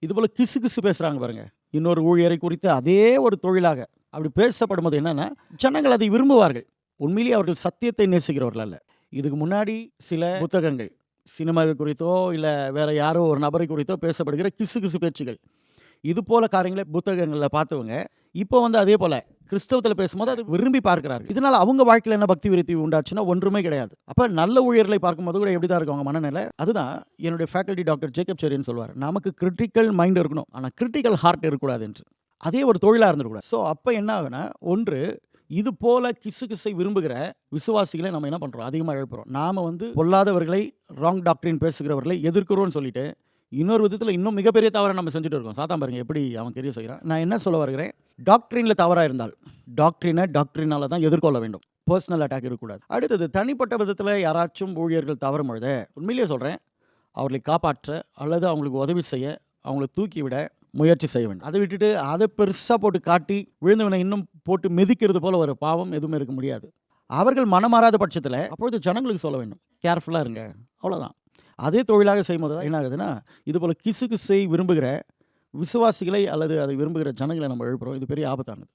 இதுபோல் கிசு கிசு பேசுகிறாங்க பாருங்க. இன்னொரு ஊழியரை குறித்து அதே ஒரு தொழிலாக அப்படி பேசப்படும்போது என்னென்னா, ஜனங்கள் அதை விரும்புவார்கள். உண்மையிலேயே அவர்கள் சத்தியத்தை நேசிக்கிறவர்கள் அல்ல. இதுக்கு முன்னாடி சில புத்தகங்கள் சினிமாவை குறித்தோ இல்லை வேற யாரோ ஒரு நபரை குறித்தோ பேசப்படுகிற கிசு கிசு பேச்சுகள், இது போல காரியங்களை புத்தகங்களில் பார்த்தவங்க இப்போ அதே போல் கிறிஸ்தவத்தில் பேசும்போது அதை விரும்பி பார்க்கிறார்கள். இதனால் அவங்க வாழ்க்கையில் என்ன பக்தி விருத்தி உண்டாச்சுன்னா ஒன்றுமே கிடையாது. அப்போ நல்ல ஊழியர்களை பார்க்கும்போது கூட எப்படி தான் இருக்கும் அவங்க மனநிலை. அதுதான் என்னுடைய ஃபேக்கல்டி டாக்டர் ஜேக்கப் செரியன் சொல்வார், நமக்கு கிரிட்டிக்கல் மைண்ட் இருக்கணும், ஆனால் கிரிட்டிக்கல் ஹார்ட் இருக்கக்கூடாது என்று. அதே ஒரு தொழிலாக இருந்துக்கூடாது. ஸோ அப்போ என்ன ஆகுனா, ஒன்று இது போல கிசு கிசை விரும்புகிற விசுவாசிகளை நம்ம என்ன பண்ணுறோம், அதிகமாக எழுப்புறோம். நாம் பொல்லாதவர்களை, ராங் டாக்டரின் பேசுகிறவர்களை எதிர்க்கிறோன்னு சொல்லிட்டு இன்னொரு விதத்தில் இன்னும் மிகப்பெரிய தவறை நம்ம செஞ்சுட்டு இருக்கோம். சாத்தான் பாருங்க எப்படி அவன் தெரிய செய்கிறான். நான் என்ன சொல்ல வருகிறேன், டாக்டரினில் தவறாக இருந்தால் டாக்டரினால தான் எதிர்கொள்ள வேண்டும். பர்சனல் அட்டாக் இருக்கக்கூடாது. அடுத்தது தனிப்பட்ட விதத்தில் யாராச்சும் ஊழியர்கள் தவறும் பொழுது உண்மையிலேயே சொல்கிறேன், அவர்களை காப்பாற்ற அல்லது அவங்களுக்கு உதவி செய்ய, அவங்களை தூக்கி விட முயற்சி செய்ய வேண்டும். அதை விட்டுட்டு அதை பெருசாக போட்டு காட்டி விழுந்தவனை இன்னும் போட்டு மிதிக்கிறது போல ஒரு பாவம் எதுவுமே இருக்க முடியாது. அவர்கள் மனமாறாத பட்சத்தில் அப்பொழுது ஜனங்களுக்கு சொல்ல வேண்டும், கேர்ஃபுல்லாக இருங்க, அவ்வளோதான். அதே தொழிலாக செய்யும்போது தான் என்ன ஆகுதுன்னா, இது போல் கிசு கிசை விரும்புகிற விசுவாசிகளை அல்லது அதை விரும்புகிற ஜனங்களை நம்ம எழுப்புறோம். இது பெரிய ஆபத்தானது.